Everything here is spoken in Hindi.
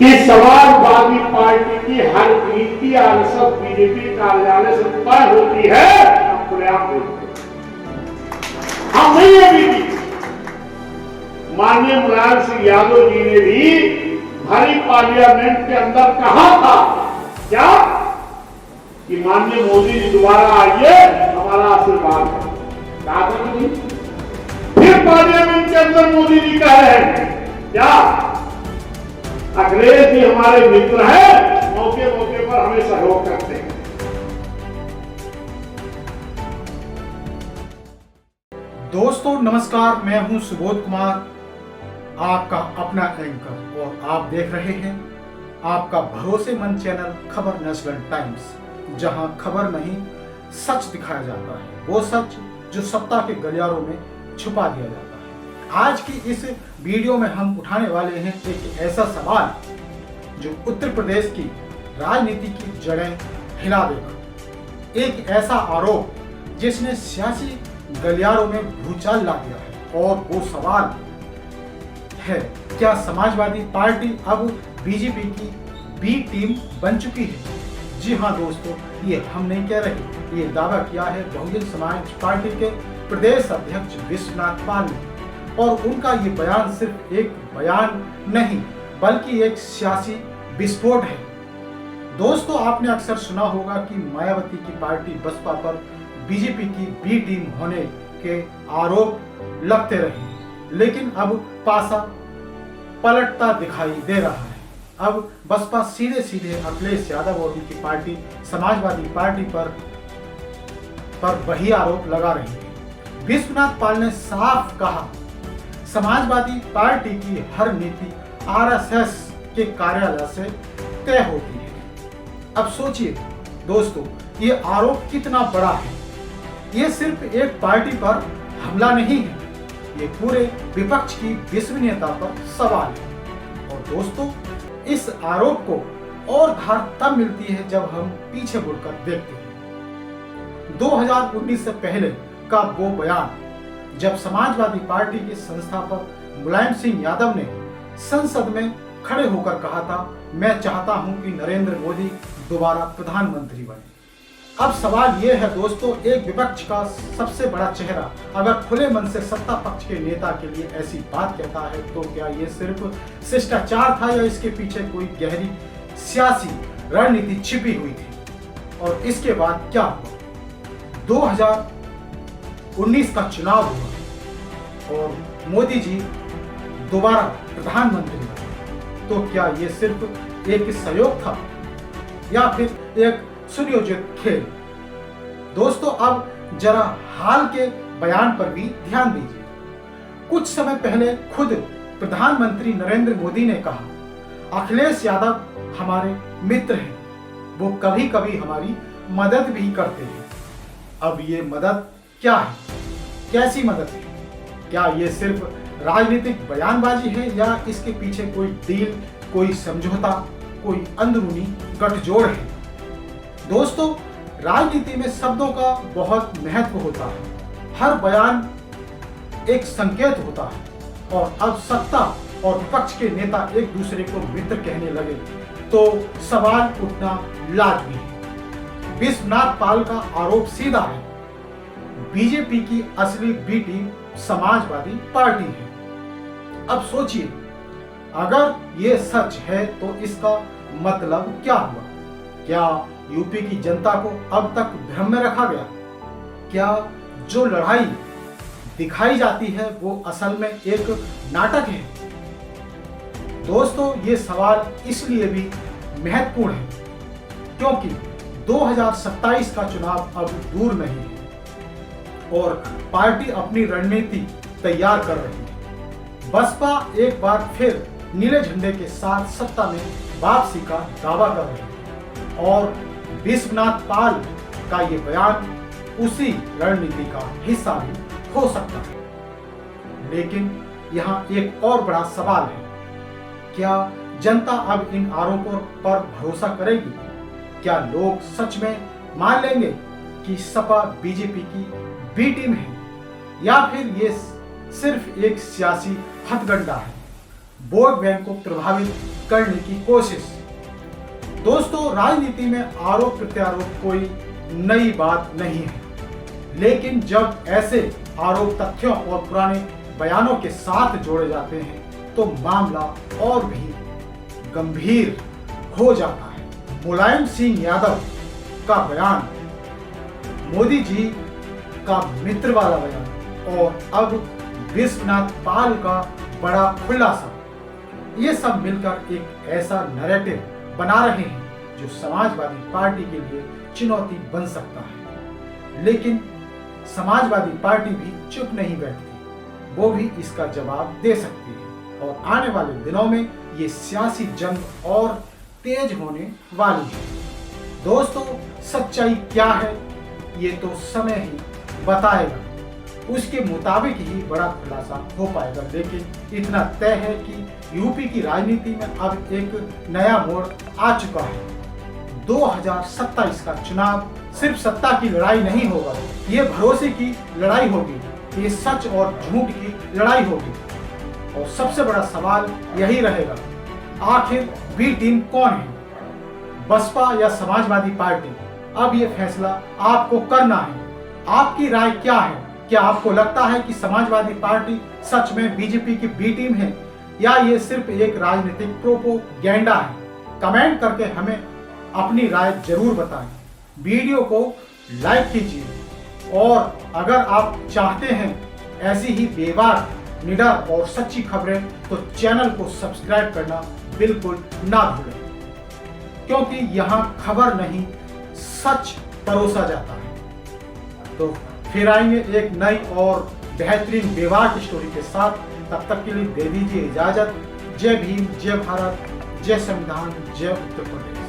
कि समाजवादी पार्टी की हर नीति आलसप बीजेपी कार्यालय से तय होती है, अपने आप होती है। हम नहीं अभी भी माननीय मुलायम सिंह यादव जी ने भी भरी पार्लियामेंट के अंदर कहा था क्या कि माननीय मोदी जी दोबारा आइए, हमारा आशीर्वाद है। कहा था नहीं? फिर पार्लियामेंट के अंदर मोदी जी कह रहे हैं क्या अखिलेश जी हमारे मित्र हैं, मौके मौके पर हमें सहयोग करते हैं। दोस्तों नमस्कार, मैं हूं सुबोध कुमार, आपका अपना एंकर, और आप देख रहे हैं आपका भरोसेमंद चैनल खबर नेशनल टाइम्स, जहां खबर नहीं सच दिखाया जाता है, वो सच जो सत्ता के गलियारों में छुपा दिया जाता है। आज की इस वीडियो में हम उठाने वाले हैं एक ऐसा सवाल जो उत्तर प्रदेश की राजनीति की जड़ें हिला देगा, एक ऐसा आरोप जिसने सियासी गलियारों में भूचाल ला दिया है, और वो सवाल है क्या समाजवादी पार्टी अब बीजेपी की बी टीम बन चुकी है। जी हाँ दोस्तों, ये हम नहीं कह रहे, ये दावा किया है बहुजन समाज पार्टी के प्रदेश अध्यक्ष विश्वनाथ पाल ने, और उनका ये बयान सिर्फ एक बयान नहीं बल्कि एक सियासी विस्फोट है। दोस्तों आपने अक्सर सुना होगा कि मायावती की पार्टी बसपा पर बीजेपी की बी टीम होने के आरोप लगते रहे, लेकिन अब पासा पलटता दिखाई दे रहा है। अब बसपा सीधे सीधे अखिलेश यादव और उनकी पार्टी समाजवादी पार्टी पर वही आरोप लगा रही है। विश्वनाथ पाल ने साफ कहा समाजवादी पार्टी की हर नीति आरएसएस के कार्यालय से तय होती है। अब सोचिए दोस्तों, ये आरोप कितना बड़ा है। ये सिर्फ एक पार्टी पर हमला नहीं है, ये पूरे विपक्ष की विश्वसनीयता पर सवाल है। और दोस्तों इस आरोप को और धार तब मिलती है जब हम पीछे मुड़कर देखते हैं 2019 से पहले का वो बयान जब समाजवादी पार्टी के संस्थापक मुलायम सिंह यादव ने संसद में खड़े होकर कहा था, मैं चाहता हूं कि नरेंद्र मोदी दोबारा प्रधानमंत्री बने। अब सवाल यह है दोस्तों, एक विपक्ष का सबसे बड़ा चेहरा अगर खुले मन से सत्ता पक्ष के नेता के लिए ऐसी बात कहता है, तो क्या ये सिर्फ शिष्टाचार था या इसके पीछे कोई गहरी सियासी रणनीति छिपी हुई थी। और इसके बाद क्या हुआ, 2019 का चुनाव हुआ और मोदी जी दोबारा प्रधानमंत्री बने, तो क्या ये सिर्फ एक सहयोग था या फिर एक सुनियोजित खेल। दोस्तों अब जरा हाल के बयान पर भी ध्यान दीजिए। कुछ समय पहले खुद प्रधानमंत्री नरेंद्र मोदी ने कहा अखिलेश यादव हमारे मित्र हैं, वो कभी कभी हमारी मदद भी करते हैं। अब ये मदद क्या है, कैसी मदद है? क्या ये सिर्फ राजनीतिक बयानबाजी है या इसके पीछे कोई डील, कोई समझौता, कोई अंदरूनी गठजोड़ है? दोस्तों राजनीति में शब्दों का बहुत महत्व होता है, हर बयान एक संकेत होता है, और अब सत्ता और विपक्ष के नेता एक दूसरे को मित्र कहने लगे तो सवाल उठना लाजमी है। विश्वनाथ पाल का आरोप सीधा है, बीजेपी की असली बी टीम समाजवादी पार्टी है। अब सोचिए अगर ये सच है तो इसका मतलब क्या हुआ? क्या यूपी की जनता को अब तक भ्रम में रखा गया? क्या जो लड़ाई दिखाई जाती है वो असल में एक नाटक है? दोस्तों ये सवाल इसलिए भी महत्वपूर्ण है क्योंकि 2027 का चुनाव अब दूर नहीं है और पार्टी अपनी रणनीति तैयार कर रही है। बसपा एक बार फिर नीले झंडे के साथ सत्ता में वापसी का दावा कर रही है और विश्वनाथ पाल का ये बयान उसी रणनीति का हिस्सा भी हो सकता है। लेकिन यहाँ एक और बड़ा सवाल है, क्या जनता अब इन आरोपों पर भरोसा करेगी? क्या लोग सच में मान लेंगे कि सपा बीजेपी की बी टीम है या फिर ये सिर्फ एक सियासी हथकंडा है? वोट बैंक को प्रभावित करने की कोशिश। दोस्तों, राजनीति में आरोप प्रत्यारोप कोई नई बात नहीं है, लेकिन जब ऐसे आरोप तथ्यों और पुराने बयानों के साथ जोड़े जाते हैं तो मामला और भी गंभीर हो जाता है। मुलायम सिंह यादव का बयान, मोदी जी का मित्र वाला बयान और अब विश्वनाथ पाल का बड़ा खुलासा, ये सब मिलकर एक ऐसा नैरेटिव बना रहे हैं जो समाजवादी पार्टी के लिए चुनौती बन सकता है। लेकिन समाजवादी पार्टी भी चुप नहीं बैठती, वो भी इसका जवाब दे सकती है और आने वाले दिनों में ये सियासी जंग और तेज होने वाली है। दोस्तों, सच्चाई क्या है ये तो समय ही बताएगा, उसके मुताबिक ही बड़ा खुलासा हो पाएगा। लेकिन इतना तय है कि यूपी की राजनीति में अब एक नया मोड़ आ चुका है। 2027 का चुनाव सिर्फ सत्ता की लड़ाई नहीं होगा, ये भरोसे की लड़ाई होगी, ये सच और झूठ की लड़ाई होगी। और सबसे बड़ा सवाल यही रहेगा, आखिर बी टीम कौन है, बसपा या समाजवादी पार्टी? अब ये फैसला आपको करना है। आपकी राय क्या है? क्या आपको लगता है कि समाजवादी पार्टी सच में बीजेपी की बी टीम है या ये सिर्फ एक राजनीतिक प्रोपोगेंडा है? कमेंट करके हमें अपनी राय जरूर बताएं। वीडियो को लाइक कीजिए और अगर आप चाहते हैं ऐसी ही बेबाक, निडर और सच्ची खबरें तो चैनल को सब्सक्राइब करना बिल्कुल ना भूलें, क्योंकि यहाँ खबर नहीं सच परोसा जाता है। तो फिर आएंगे एक नई और बेहतरीन बेबाक स्टोरी के साथ। तब तक के लिए दे दीजिए इजाजत। जय भीम, जय भारत, जय संविधान, जय उत्तर प्रदेश।